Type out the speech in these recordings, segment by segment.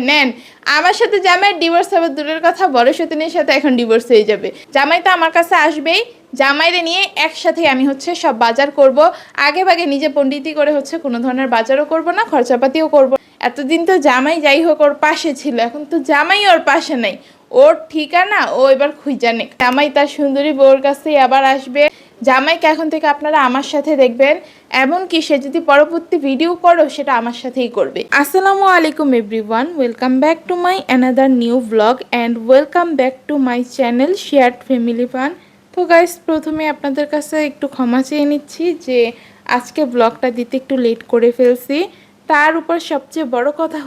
নেন। আমার সাথে জামাই ডিভোর্স হবে দূরের কথা, বড় সতীনের সাথে এখন ডিভোর্স হয়ে যাবে। জামাই তো আমার কাছে আসবেই, জামাইরে নিয়ে একসাথে আমি সব বাজার করব। আগে ভাগে নিজে পণ্ডিতি করে কোনো ধরনের বাজারও করব না, খরচাপাতিও করব। এতদিন তো জামাই যাই হোক ওর পাশে ছিল, এখন তো জামাই ওর পাশে নাই। ওর ঠিকানা ও এবার খুঁজে নে। জামাই তার সুন্দরী বউর কাছেই আবার আসবে। জামাইকে এখন থেকে আপনারা আমার সাথে দেখবেন, এমনকি সে যদি পরবর্তী ভিডিও করো সেটা আমার সাথেই করবে। আসসালামু আলাইকুম everyone, welcome back to my another new blog and welcome back to my channel shared family fun. তো গাইস, প্রথমে আপনাদের কাছে একটু ক্ষমা চেয়ে নিচ্ছি যে আজকে ব্লগটা দিতে একটু লেট করে ফেলছি। তার উপর সবচেয়ে বড় কথা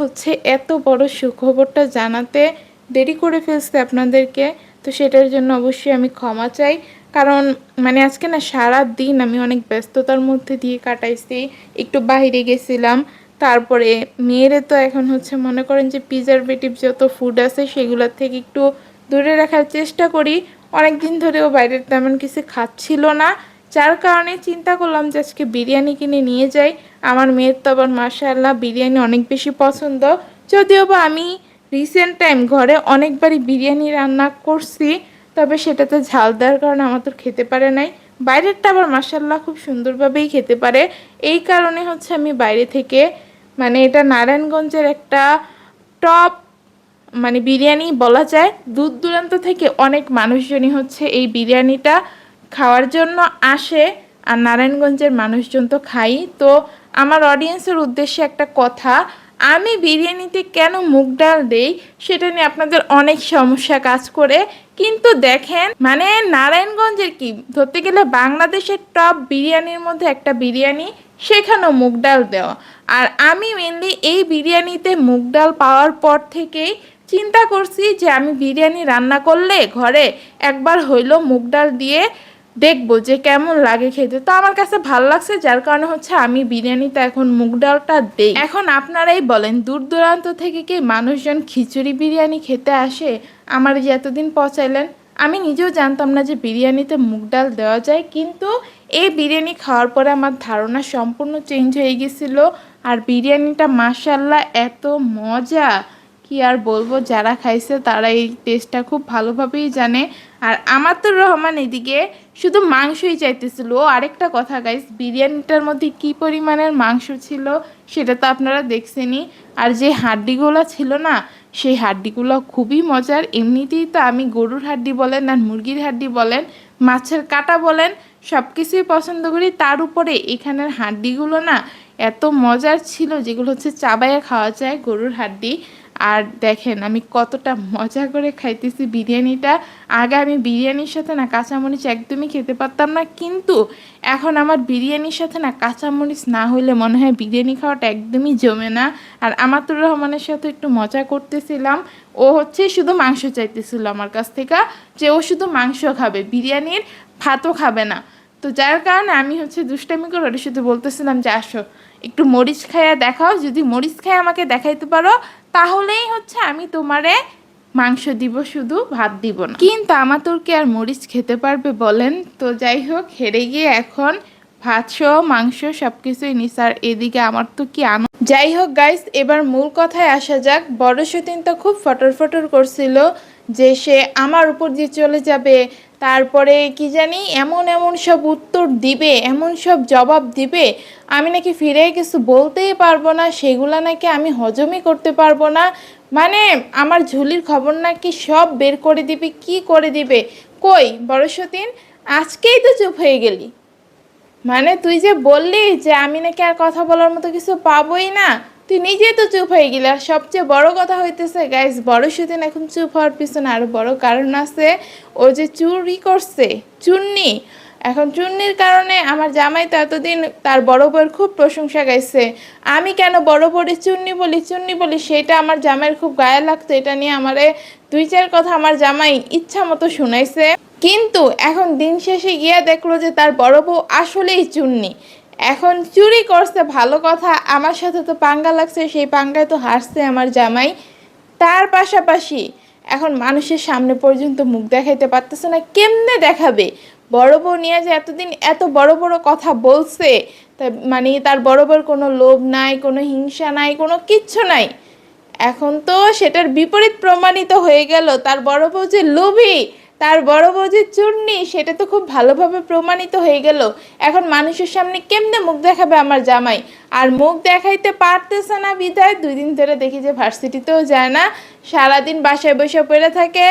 এত বড় সুখবরটা জানাতে দেরি করে ফেলছে আপনাদেরকে। তো সেটার জন্য অবশ্যই আমি ক্ষমা চাই, কারণ আজকে না সারা দিন আমি অনেক ব্যস্ততার মধ্যে দিয়ে কাটাইছি। একটু বাইরে গেছিলাম, তারপরে মেয়েরে তো এখন মনে করেন যে প্রিজারভেটিভ যত ফুড আছে সেগুলোর থেকে একটু দূরে রাখার চেষ্টা করি। অনেক দিন ধরেও বাইরের তেমন কিছু খাচ্ছিল না, যার কারণে চিন্তা করলাম যে আজকে বিরিয়ানি কিনে নিয়ে যাই। আমার মেয়ের তো আবার মাশাআল্লাহ বিরিয়ানি অনেক বেশি পছন্দ। যদিও বা আমি রিসেন্ট টাইম ঘরে অনেকবারই বিরিয়ানি রান্না করছি, তবে সেটাতে ঝাল দেওয়ার কারণে আমার তো খেতে পারে নাই। বাইরেরটা আবার মাশাআল্লাহ খুব সুন্দরভাবেই খেতে পারে। এই কারণে আমি বাইরে থেকে এটা নারায়ণগঞ্জের একটা টপ বিরিয়ানি বলা যায়। দূর দূরান্ত থেকে অনেক মানুষজনই এই বিরিয়ানিটা খাওয়ার জন্য আসে, আর নারায়ণগঞ্জের মানুষজন তো খাই। তো আমার অডিয়েন্সের উদ্দেশ্যে একটা কথা, আমি বিরিয়ানিতে কেন মুগ ডাল দেই সেটা নিয়ে আপনাদের অনেক সমস্যা কাজ করে। কিন্তু দেখেন নারায়ণগঞ্জের কি ধরতে গেলে বাংলাদেশের টপ বিরিয়ানির মধ্যে একটা বিরিয়ানি, সেখানেও মুগ ডাল দেওয়া। আর আমি মেনলি এই বিরিয়ানিতে মুগ ডাল পাওয়ার পর থেকেই চিন্তা করছি যে আমি বিরিয়ানি রান্না করলে ঘরে একবার হইলো মুগ ডাল দিয়ে দেখবো যে কেমন লাগে খেতে। তো আমার কাছে ভালো লাগছে, যার কারণে আমি বিরিয়ানিতে এখন মুগ ডালটা দেই। এখন আপনারাই বলেন, দূর দূরান্ত থেকে কি মানুষজন খিচুড়ি বিরিয়ানি খেতে আসে? আমার যে এতদিন পচাইলেন, আমি নিজেও জানতাম না যে বিরিয়ানিতে মুগ ডাল দেওয়া যায়, কিন্তু এই বিরিয়ানি খাওয়ার পরে আমার ধারণা সম্পূর্ণ চেঞ্জ হয়ে গেছিলো। আর বিরিয়ানিটা মাশাআল্লাহ এত মজা, কি আর বলবো, যারা খাইছে তারা এই টেস্টটা খুব ভালোভাবেই জানে। আর আমাতুর রহমান এদিকে শুধু মাংসই চাইতেছিল। ও আরেকটা কথা গাইস, বিরিয়ানিটার মধ্যে কি পরিমাণের মাংস ছিল সেটা তো আপনারা দেখছেনই। আর যে হাড্ডিগুলো ছিল না, সেই হাড্ডিগুলো খুবই মজার। এমনিতেই তো আমি গরুর হাড্ডি বলেন আর মুরগির হাড্ডি বলেন, মাছের কাটা বলেন, সব কিছুই পছন্দ করি। তার উপরে এখানের হাড্ডিগুলো না এত মজার ছিল, যেগুলো চাবাইয়া খাওয়া যায়, গরুর হাড্ডি। আর দেখেন আমি কতটা মজা করে খাইতেছি বিরিয়ানিটা। আগে আমি বিরিয়ানির সাথে না কাঁচামরিচ একদমই খেতে পারতাম না, কিন্তু এখন আমার বিরিয়ানির সাথে না কাঁচামরিচ না হইলে মনে হয় বিরিয়ানি খাওয়াটা একদমই জমে না। আর আমাতুর রহমানের সাথে একটু মজা করতেছিলাম। ও শুধু মাংস চাইতেছিল আমার কাছ থেকে, যে ও শুধু মাংস খাবে, বিরিয়ানির ভাতও খাবে না। তো যার কারণে আমি দুষ্টামি করে ওর সাথে বলতেছিলাম যে আসো একটু মরিচ খাইয়া দেখাও, যদি মরিচ খাইয়া আমাকে দেখাইতে পারো তাহলেই আমি তোমারে মাংস দিব, শুধু ভাত দিব না। কিন্তু আমার তোর কি আর মরিচ খেতে পারবে বলেন? তো যাই হোক, হেরে গিয়ে এখন ভাত সহ মাংস সব কিছুই নিস। আর এদিকে আমার তো কি যাই হোক গাইস, এবার মূল কথায় আসা যাক। বড় সতীন তো খুব ফটর ফটর করছিল যে সে আমার উপর দিয়ে চলে যাবে, তারপরে কি জানি এমন এমন সব উত্তর দিবে, এমন সব জবাব দিবে, আমি নাকি ফিরে কিছু বলতেই পারবো না, সেগুলা নাকি আমি হজমই করতে পারবো না। আমার ঝুলির খবর নাকি সব বের করে দিবে। কি করে দিবে? কই বড় সতীন, আজকেই তো চুপ হয়ে গেলি। তুই যে বললি যে আমি নাকি আর কথা বলার মতো কিছু পাবোই না, তুই নিজেই তো চুপ হয়ে গেলি। আর সবচেয়ে বড় কথা হইতেছে গাইস, বড় সেদিন এখন চুপ হওয়ার পিছনে আরো বড় কারণ আছে। ও যে চুরি করছে চুন্নি, এখন চুন্নির কারণে আমার জামাই তো এতদিন তার বড় বউয়ের খুব প্রশংসা গাইছে। আমি কেন বড় বউরে চুন্নি বলি চুন্নি বলি, সেটা আমার জামাইয়ের খুব গায়ে লাগতো। এটা নিয়ে আমারে দুই চার কথা আমার জামাই ইচ্ছা মতো শুনাইছে। কিন্তু এখন দিন শেষে গিয়ে দেখলো যে তার বড় বউ আসলেই চুন্নি। এখন চুরি করছে ভালো কথা, আমার সাথে তো পাঙ্গা লাগছে, সেই পাঙ্গায় তো হারছে আমার জামাই। তার পাশাপাশি এখন মানুষের সামনে পর্যন্ত মুখ দেখাইতে পারতেছে না। কেমনে দেখাবে? বড় বউ নিয়ে যে এতদিন এত বড় বড় কথা বলছে, তা তার বড় বউর কোনো লোভ নাই, কোনো হিংসা নাই, কোনো কিচ্ছু নাই। এখন তো সেটার বিপরীত প্রমাণিত হয়ে গেল। তার বড় বউ যে লোভী, তার বড় বউ যে চুন্নি, সেটা তো খুব ভালোভাবে প্রমাণিত হয়ে গেল। এখন মানুষের সামনে কেমনে মুখ দেখাবে আমার জামাই? আর মুখ দেখাইতে পারতেছে না বিধায় 2 দিন ধরে দেখি যে ভার্সিটিতেও যায় না, সারাদিন বাসায় বসে পড়ে থাকে।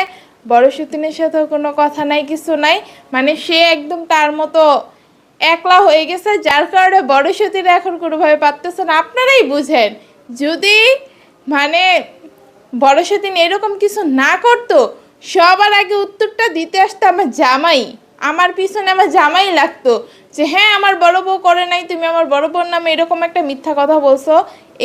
বড় সতীনের সাথেও কোনো কথা নাই, কিছু নাই, মানে সে একদম তার মতো একলা হয়ে গেছে, যার কারণে বড় সতীরা এখন কোনোভাবে পারতেছে না। আপনারাই বুঝেন, যদি মানে বড় সতীন এরকম কিছু না করতো, সবার আগে উত্তরটা দিতে আসতো আমার জামাই, আমার পিছনে আমার জামাই লাগতো যে হ্যাঁ আমার বড় বউ করে নাই, তুমি আমার বড় বউর নামে এরকম একটা মিথ্যা কথা বলছো।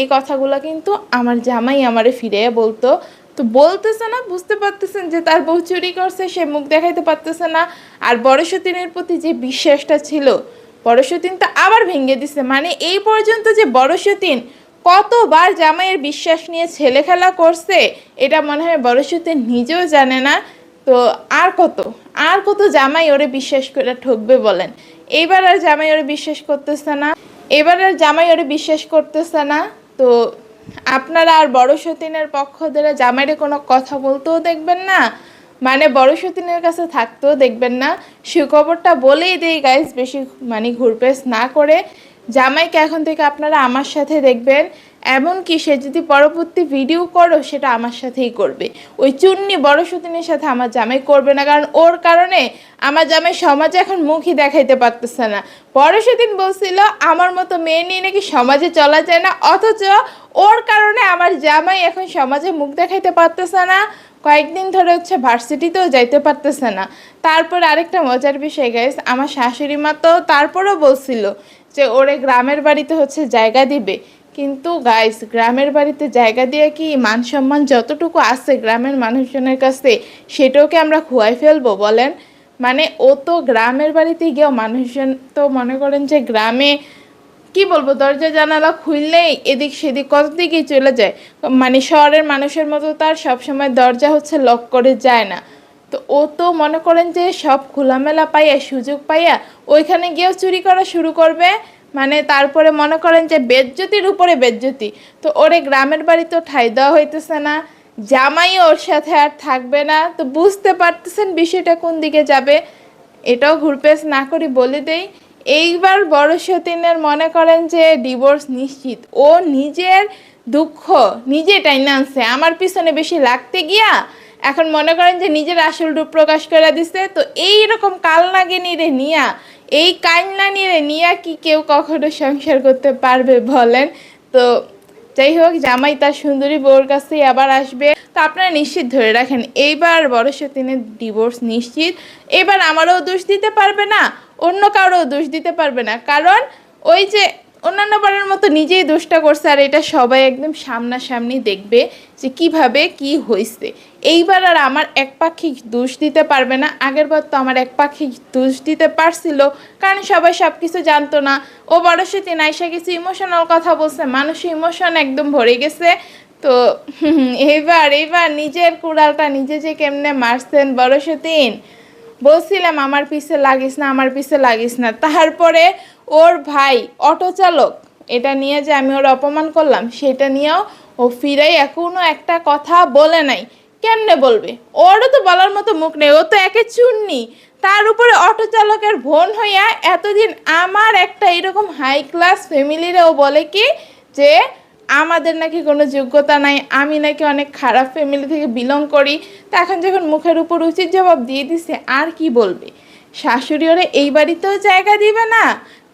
এই কথাগুলো কিন্তু আমার জামাই আমারে ফিরে বলতো। তো বলতেছে না, বুঝতে পারতেছেন যে তার বউ চুরি করছে, সে মুখ দেখাইতে পারতেছে না। আর বড় সতীনের প্রতি যে বিশ্বাসটা ছিল, বড় সতীন তো আবার ভেঙে দিছে। মানে এই পর্যন্ত যে বড় সতীন কতবার জামাইয়ের বিশ্বাস নিয়ে ছেলে খেলা করছে, এটা মনে হয় বড় সতীন নিজেও জানে না। তো আর কত জামাই ওরে বিশ্বাস করে ঠকবে বলেন? এইবার আর জামাই ওরে বিশ্বাস করতেছে না, তো আপনারা আর বড় সতীনের পক্ষ ধরে জামাইরে কোনো কথা বলতেও দেখবেন না, মানে বড় সতীনের কাছে থাকতেও দেখবেন না। সুখবরটা বলেই দেই গাইস, বেশি মানে ঘুরপেস না করে, জামাইকে এখন থেকে আপনারা আমার সাথে দেখবেন। এমনকি সে যদি পরবর্তী ভিডিও করো, সেটা আমার সাথেই করবে। ওই চুন্নি বড় সতীনের সাথে আমার জামাই করবে না, কারণ ওর কারণে আমার জামাই সমাজে এখন মুখই দেখাইতে পারতেছে না। বড় সতীন বলছিল আমার মতো মেয়ে নিয়ে নাকি সমাজে চলা যায় না, অথচ ওর কারণে আমার জামাই এখন সমাজে মুখ দেখাইতে পারতেছে না, কয়েকদিন ধরে হচ্ছে ভার্সিটিতেও যাইতে পারতেছে না। তারপর আরেকটা মজার বিষয় গাইস, আমার শাশুড়ি মা তো তারপরও বলছিল যে ওরে গ্রামের বাড়িতে হচ্ছে জায়গা দিবে। কিন্তু গাইস, গ্রামের বাড়িতে জায়গা দিয়ে কি মান সম্মান যতটুকু আছে গ্রামের মানুষজনের কাছে, সেটাকে আমরা খুয়াই ফেলবো বলেন? মানে ও তো গ্রামের বাড়িতে গিয়েও মানুষজন তো মনে করেন যে গ্রামে কি বলবো, দরজা জানালা খুললেই এদিক সেদিক কত দিকেই চলে যায়। মানে শহরের মানুষের মতো তার সবসময় দরজা হচ্ছে লক করে যায় না। তো ও তো মনে করেন যে সব খোলামেলা পাইয়া, সুযোগ পাইয়া ওইখানে গিয়েও চুরি করা শুরু করবে। মানে তারপরে মনে করেন যে বেজ্জতির উপরে বেজ্জতি। তো ওরে গ্রামের বাড়ি তো ঠাঁই দেওয়া হইতেছে না, জামাই ওর সাথে আর থাকবে না। তো বুঝতে পারতেছেন বিষয়টা কোন দিকে যাবে। এটাও ঘুরপেস না করি বলে দেই, এইবার বড় সতীনের মনে করেন যে ডিভোর্স নিশ্চিত। ও নিজের দুঃখ নিজে টাইনা আনছে, আমার পিছনে বেশি লাগতে গিয়া এখন মনে করেন যে নিজের আসল রূপ প্রকাশ করে দিছে। তো এইরকম কালনাগিনীরে নিয়া, এই কাইনলানিরে নিয়া কি কেউ কখনো সংসার করতে পারবে বলেন? তো যাই হোক, জামাই তার সুন্দরী বউর কাছেই আবার আসবে। তো আপনারা নিশ্চিত ধরে রাখেন, এইবার বড় সতীনের ডিভোর্স নিশ্চিত। এবার আমারও দোষ দিতে পারবে না, অন্য কারোও দোষ দিতে পারবে না, কারণ ওই যে অন্যান্য বারের মতো নিজেই দোষটা করছে, আর এটা সবাই একদম সামনাসামনি দেখবে যে কিভাবে কি হয়েছে। এইবার আর আমার একপাক্ষিক দোষ দিতে পারবে না। আগের বার তো আমার একপাক্ষিক দোষ দিতে পারছিল, কারণ সবাই সব কিছু জানতো না। ও বড় সতীন আইসা কিছু ইমোশনাল কথা বলছে, মানুষের ইমোশন একদম ভরে গেছে। তো এইবার নিজের কুড়ালটা নিজে যে কেমনে মারছেন বড় সতীন, বলছিলাম আমার পিছে লাগিস না, তারপরে ওর ভাই অটো চালক, এটা নিয়ে যে আমি ওর অপমান করলাম, সেটা নিয়েও ও ফিরাই এখনো একটা কথা বলে নাই। কেমনে বলবে? ওরও তো বলার মতো মুখ নেই, ও তো একে চুন্নি, তার উপরে অটো চালকের বোন হইয়া এতদিন আমার একটা এরকম হাই ক্লাস ফ্যামিলিরে ও বলে কি যে আমাদের নাকি কোনো যোগ্যতা নাই, আমি নাকি অনেক খারাপ ফ্যামিলি থেকে বিলং করি। তা এখন যখন মুখের উপর উচিত জবাব দিয়ে দিছে, আর কি বলবে? শাশুড়ি ওরে এই বাড়িতেও জায়গা দিবে না,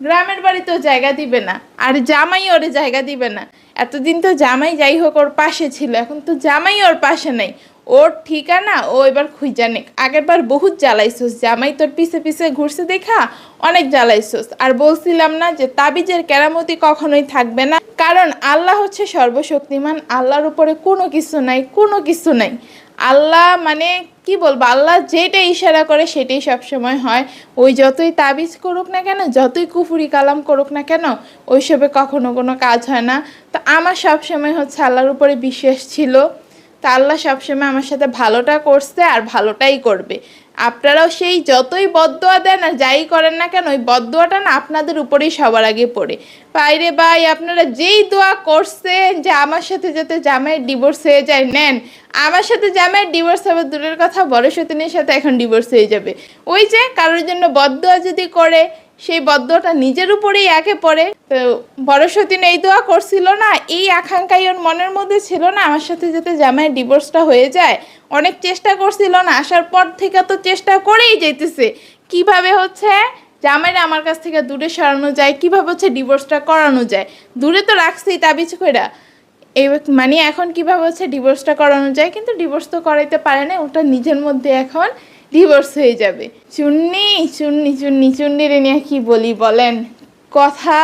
গ্রামের বাড়িতেও জায়গা দিবে না, আর জামাই ওরে জায়গা দিবে না। এতদিন তো জামাই যাই হোক ওর পাশে ছিল, এখন তো জামাই ওর পাশে নাই। ওর ঠিকানা ও এবার খুঁজা নেক। আগের বার বহুত জ্বালাইছোস, জামাই তোর পিছে পিছে ঘুরছে দেখা অনেক জ্বালাইছোস। আর বলছিলাম না যে তাবিজের কেরামতি কখনোই থাকবে না, কারণ আল্লাহ হচ্ছে সর্বশক্তিমান, আল্লাহর উপরে কোনো কিছু নাই। আল্লাহ মানে কি বলবো, আল্লাহ যেটা ইশারা করে সেটাই সবসময় হয়। ওই যতই তাবিজ করুক না কেন, যতই কুফুরি কালাম করুক না কেন, ওইসবে কখনো কোনো কাজ হয় না। তো আমার সবসময় হচ্ছে আল্লাহর উপরে বিশ্বাস ছিল। তা আল্লাহ সবসময় আমার সাথে ভালোটা করছে আর ভালোটাই করবে। আপনারাও সেই যতই বদদোয়া দেন আর যাই করেন না কেন ওই বদদোয়াটা না আপনাদের উপরেই সবার আগে পড়ে। বাইরে ভাই আপনারা যেই দোয়া করছেন যে আমার সাথে যাতে জামাইয়ের ডিভোর্স হয়ে যায়, নেন। আমার সাথে জামাইয়ের ডিভোর্স হবে দূরের কথা, বড় সতীনের সাথে এখন ডিভোর্স হয়ে যাবে। ওই যে কারোর জন্য বদদোয়া যদি করে সেই বদদোয়াটা নিজের উপরেই আগে পড়ে। তো বড় সতীন এই দোয়া করছিল না, এই আকাঙ্ক্ষাই ওর মনের মধ্যে ছিল না আমার সাথে যাতে জামাইয়ের ডিভোর্সটা হয়ে যায়। অনেক চেষ্টা করছিল না, আসার পর থেকে তো চেষ্টা করেই যেতেছে কিভাবে হচ্ছে জামাইরা আমার কাছ থেকে দূরে সরানো যায়, কিভাবে হচ্ছে ডিভোর্সটা করানো যায়। দূরে তো রাখছেই তাবিজ কইরা, এই মানে এখন কিভাবে হচ্ছে ডিভোর্সটা করানো যায়, কিন্তু ডিভোর্স তো করাইতে পারে না, ওটা নিজের মধ্যে এখন ডিভোর্স হয়ে যাবে। চুন্নি চুন্নি চুন্নি চুন্নি রে নিয়ে কি বলি বলেন, কথা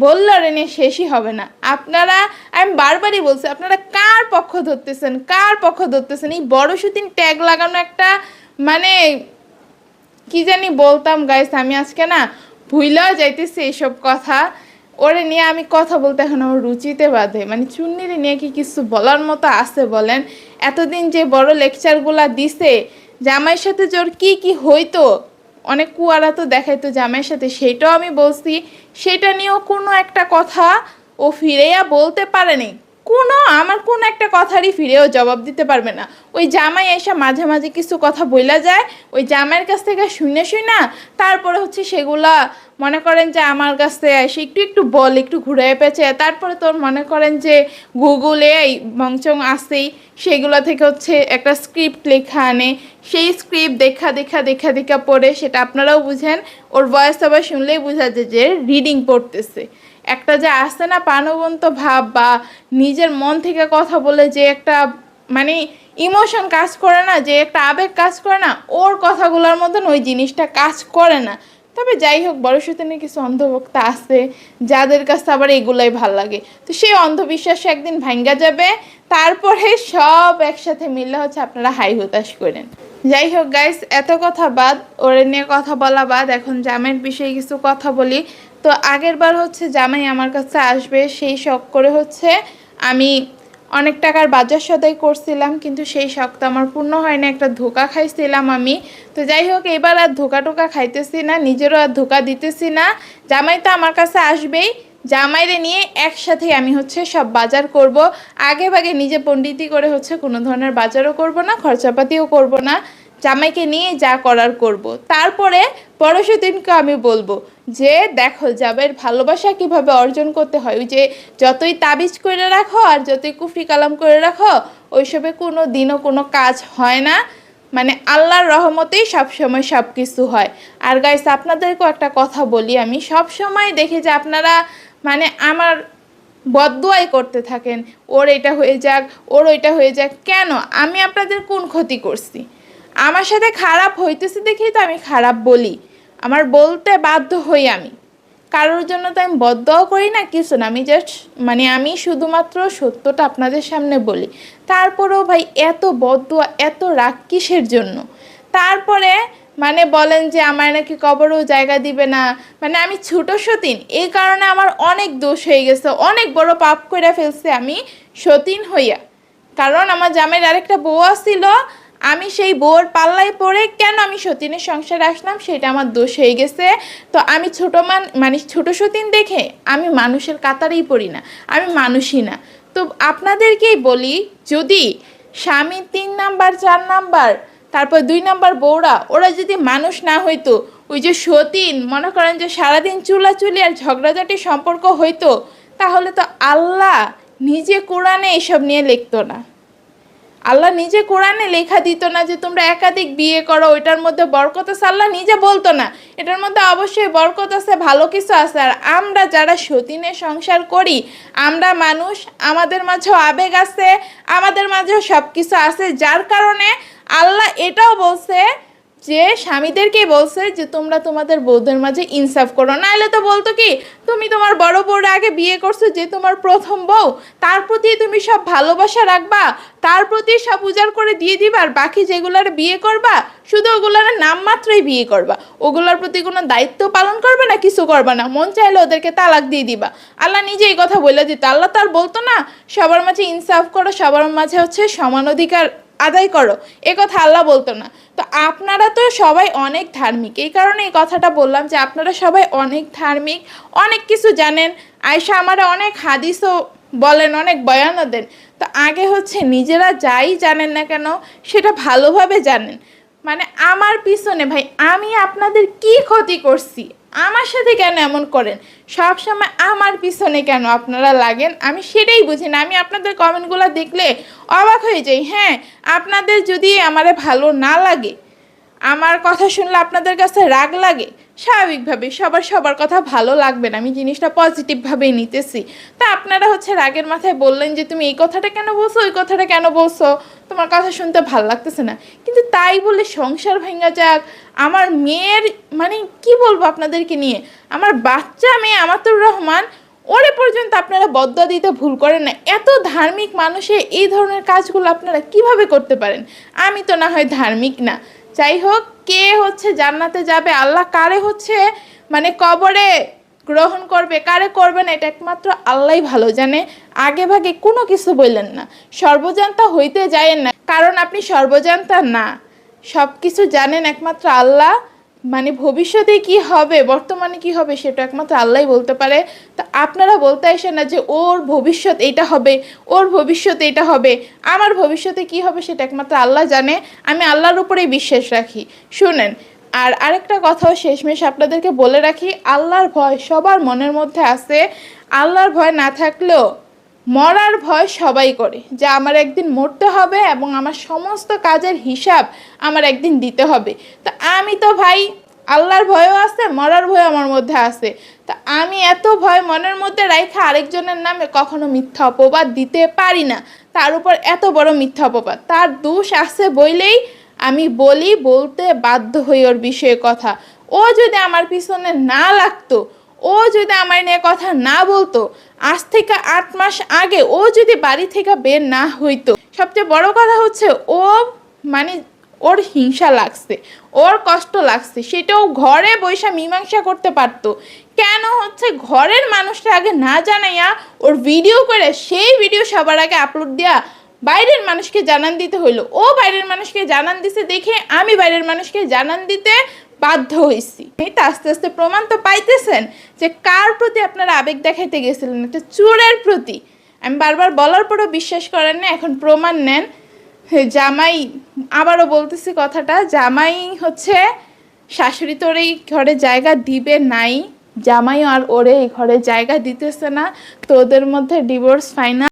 বললে রে নিয়ে শেষই হবে না। আপনারা, আমি বারবারই বলছি, আপনারা কার পক্ষ ধরতেছেন, কার পক্ষ ধরতেছেন? এই বড় সুতিন ট্যাগ লাগানো একটা মানে কি জানি বলতাম গাইস, আমি আজকে না ভুইলাও যাইতেছি এইসব কথা। ওরে নিয়ে আমি কথা বলতে এখন আমার রুচিতে বাঁধে। মানে চুন্নিরে নিয়ে কি কিছু বলার মতো আছে বলেন? এতদিন যে বড় লেকচারগুলা দিছে জামাইয়ের সাথে জোর কি কি হইতো, অনেক কুয়ারা তো দেখাইতো জামাইয়ের সাথে, সেইটাও আমি বলছি। সেটা নিয়েও কোনো একটা কথা ও ফিরেয়া বলতে পারেনি, আমার কোনো একটা কথারই ফিরেও জবাব দিতে পারবে না। ওই জামাই এসে মাঝে মাঝে কিছু কথা বইলা যায়, ওই জামাইয়ের কাছ থেকে শুনে তারপরে হচ্ছে সেগুলা মনে করেন যে আমার কাছ থেকে এসে একটু একটু বল, একটু ঘুরে পেঁচে, তারপরে তোর মনে করেন যে গুগলে এই মংচং আসেই সেগুলো থেকে হচ্ছে একটা স্ক্রিপ্ট লেখা আনে, সেই স্ক্রিপ্ট দেখা দেখা দেখা দেখা পড়ে, সেটা আপনারাও বুঝেন, ওর ভয়েস আবার শুনলেই বোঝা যায় যে রিডিং পড়তেছে। একটা যে আসে না প্রাণবন্ত ভাব বা নিজের মন থেকে কথা বলে যে একটা মানে ইমোশন কাজ করে না, যে একটা আবেগ কাজ করে না, ওর কথাগুলোর মতন ওই জিনিসটা কাজ করে না। তবে যাই হোক, বড় সতীনের কিছু অন্ধভক্তা আছে যাদের কাছে আবার এগুলাই ভাল লাগে। তো সেই অন্ধবিশ্বাস একদিন ভাঙ্গা যাবে, তারপরে সব একসাথে মিললে হচ্ছে আপনারা হাই হতাশ করেন। যাই হোক গাইস, এত কথা বাদ, ওরে নিয়ে কথা বলা বাদ, এখন জামাইয়ের বিষয়ে কিছু কথা বলি। তো আগের বার হচ্ছে জামাই আমার কাছে আসবে সেই শখ করে হচ্ছে আমি অনেক টাকার বাজার সদাই করছিলাম, কিন্তু সেই শখটা আমার পূর্ণ হয় না, একটা ধোকা খাইছিলাম আমি। তো যাই হোক, এবার আর ধোকা টোকা খাইতেছি না, নিজেরও আর ধোকা দিতেছি না। জামাই তো আমার কাছে আসবেই, জামাইরে নিয়ে একসাথে আমি হচ্ছে সব বাজার করব। আগে ভাগে নিজে পণ্ডিতি করে হচ্ছে কোনো ধরনের বাজারও করব না, খরচাপাতিও করব না, জামাইকে নিয়ে যা করার করব। তারপরে পরশু দিনকে আমি বলবো যে দেখো জামাইয়ের ভালোবাসা কিভাবে অর্জন করতে হয়। ওই যে যতই তাবিজ করে রাখো আর যতই কুফরি কালাম করে রাখো, ওইসবে কোনো দিনও কোনো কাজ হয় না। মানে আল্লাহর রহমতেই সবসময় সব কিছু হয়। আর গাইস, আপনাদেরকেও একটা কথা বলি, আমি সব সময় দেখি যে আপনারা মানে আমার বদদোয়াই করতে থাকেন, ওর এটা হয়ে যাক, ওর ওইটা হয়ে যাক। কেন? আমি আপনাদের কোন ক্ষতি করছি? আমার সাথে খারাপ হইতেছে দেখেই তো আমি খারাপ বলি, আমার বলতে বাধ্য হই। আমি কারোর জন্য তো আমি বদদোয়া করি না, কিছু না, আমি জাস্ট মানে আমি শুধুমাত্র সত্যটা আপনাদের সামনে বলি। তারপরেও ভাই এত বদদোয়া, এত রাগ কিসের জন্য? তারপরে মানে বলেন যে আমার নাকি কবরেও জায়গা দিবে না, মানে আমি ছোট সতীন, এই কারণে আমার অনেক দোষ হয়ে গেছে, অনেক বড় পাপ করে ফেলছে আমি সতীন হইয়া। কারণ আমার জামাইয়ের আরেকটা বউ ছিল, আমি সেই বউর পাল্লায় পড়ে কেন আমি সতীনের সংসারে আসলাম, সেটা আমার দোষ হয়ে গেছে। তো আমি মানে ছোট সতীন দেখে আমি মানুষের কাতারেই পড়ি না, আমি মানুষই না। তো আপনাদেরকেই বলি, যদি স্বামী 3 নাম্বার 4 নাম্বার তারপর 2 নাম্বার বউরা, ওরা যদি মানুষ না হইতো, ওই যে সতীন মনে করেন যে সারাদিন চুলাচুলি আর ঝগড়াঝাটি সম্পর্ক হইতো, তাহলে তো আল্লাহ নিজে কোরআনে এসব নিয়ে লিখতো না। আল্লাহ নিজে কোরআনে লেখা দিত না যে তোমরা একাধিক বিয়ে করো, ওইটার মধ্যে বরকত আছে। আল্লাহ নিজে বলতো না এটার মধ্যে অবশ্যই বরকত আছে, ভালো কিছু আছে। আর আমরা যারা সতীনের সংসার করি, আমরা মানুষ, আমাদের মাঝেও আবেগ আছে, আমাদের মাঝেও সব কিছু আছে, যার কারণে আল্লাহ এটাও বলছে যে স্বামীদেরকেই বলছে যে তোমরা তোমাদের বউদের মাঝে ইনসাফ করো। নাহলে তো বলতো কি, তুমি তোমার বড় বউর আগে বিয়ে করছো, যে তোমার প্রথম বউ, তার প্রতি তুমি সব ভালোবাসা রাখবা, তার প্রতি সব উজাড় করে দিয়ে দিবা, আর বাকি যেগুলার বিয়ে করবা শুধু ওগুলার নাম মাত্রই বিয়ে করবা, ওগুলার প্রতি কোনো দায়িত্ব পালন করবে না, কিছু করবা না, মন চাইলে ওদেরকে তালাক দিয়ে দিবা। আল্লাহ নিজে এই কথা বলে দিত। আল্লাহ তার বলতো না সবার মাঝে ইনসাফ করো, সবার মাঝে হচ্ছে সমান অধিকার আদায় করো, এ কথা আল্লাহ বলতো না। তো আপনারা তো সবাই অনেক ধার্মিক, এই কারণে এই কথাটা বললাম যে আপনারা সবাই অনেক ধার্মিক, অনেক কিছু জানেন। আয়েশা আমারা অনেক হাদিসও বলেন, অনেক বয়ানও দেন। তো আগে হচ্ছে নিজেরা যাই জানেন না কেন সেটা ভালোভাবে জানেন। মানে আমার পিছনে ভাই আমি আপনাদের কি ক্ষতি করছি, আমার সাথে কেন এমন করেন, সব সময় আমার পিছনে কেন আপনারা লাগেন, আমি সেটাই বুঝি না। আমি আপনাদের কমেন্টগুলো দেখলে অবাক হয়ে যাই। হ্যাঁ, আপনাদের যদি আমারে ভালো না লাগে, আমার কথা শুনলে আপনাদের কাছে রাগ লাগে, স্বাভাবিকভাবে সবার কথা ভালো লাগবে না, আমি জিনিসটা পজিটিভভাবেই নিতেছি। তা আপনারা হচ্ছে রাগের মাথায় বললেন যে তুমি এই কথাটা কেন বলছো, ওই কথাটা কেন বলছো, তোমার কথা শুনতে ভালো লাগতেছে না। কিন্তু তাই বলে সংসার ভেঙে যাক, আমার মেয়ের মানে কি বলবো আপনাদেরকে নিয়ে, আমার বাচ্চা মেয়ে আমাতুর রহমান, ওরে পর্যন্ত আপনারা বদ্দুয়া দিতে ভুল করেন না। এত ধার্মিক মানুষে এই ধরনের কাজগুলো আপনারা কিভাবে করতে পারেন? আমি তো না হয় ধার্মিক না, যাই হোক, কে হচ্ছে জান্নাতে যাবে, আল্লাহ কারে হচ্ছে মানে কবরে গ্রহণ করবে, কারে করবে না, এটা একমাত্র আল্লাহই ভালো জানে। আগে ভাগে কোনো কিছু বললেন না, সর্বজান্তা হইতে যায়েন না, কারণ আপনি সর্বজান্তা না, সব কিছু জানেন একমাত্র আল্লাহ। মানে ভবিষ্যতে কি হবে, বর্তমানে কি হবে, সেটা একমাত্র আল্লাহই বলতে পারে। তা আপনারা বলতে আসেন না যে ওর ভবিষ্যৎ এইটা হবে, ওর ভবিষ্যৎ এইটা হবে, আমার ভবিষ্যতে কি হবে সেটা একমাত্র আল্লাহ জানে। আমি আল্লাহর উপরেই বিশ্বাস রাখি। শুনেন, আর আরেকটা কথাও শেষমেশ আপনাদেরকে বলে রাখি, আল্লাহর ভয় সবার মনের মধ্যে আছে। আল্লাহর ভয় না থাকলেও মরার ভয় সবাই করে, যে আমার একদিন মরতে হবে এবং আমার সমস্ত কাজের হিসাব আমার একদিন দিতে হবে। তা আমি তো ভাই আল্লাহর ভয়ও আছে, মরার ভয় আমার মধ্যে আছে। তা আমি এত ভয় মনের মধ্যে রাইখা আরেকজনের নামে কখনো মিথ্যা অপবাদ দিতে পারি না। তার উপর এত বড় মিথ্যা অপবাদ, তার দোষ আছে বইলেই আমি বলি, বলতে বাধ্য হই ওর বিষয়ে কথা। ও যদি আমার পিছনে না লাগতো, ও যদি আমার নিয়ে কথা না বলতো, আজ থেকে 8 মাস আগে ও যদি বাড়ি থেকে বের না হইতো, সবচেয়ে বড় কথা হচ্ছে ও মানে ওর হিংসা লাগছে, ওর কষ্ট লাগছে, সেটাও ঘরে বৈশা মীমাংসা করতে পারতো। কেন হচ্ছে ঘরের মানুষটা আগে না জানাইয়া ওর ভিডিও করে সেই ভিডিও সবার আগে আপলোড দেয়া বাইরের মানুষকে জানান দিতে হইলো। ও বাইরের মানুষকে জানান দিছে দেখে আমি বাইরের মানুষকে জানান দিতে বাধ্য হয়েছি। এটা আস্তে আস্তে প্রমাণ তো পাইতেছেন যে কার প্রতি আপনারা আবেগ দেখাইতে গেছিলেন, একটা চোরের প্রতি। আমি বারবার বলার পরও বিশ্বাস করেন না, এখন প্রমাণ নেন। জামাই, আবারও বলতেছি কথাটা, জামাই হচ্ছে শাশুড়ি তোর এই ঘরে জায়গা দিবে নাই, জামাই আর ওরে এই ঘরে জায়গা দিতেছে না, তো ওদের মধ্যে ডিভোর্স ফাইনাল।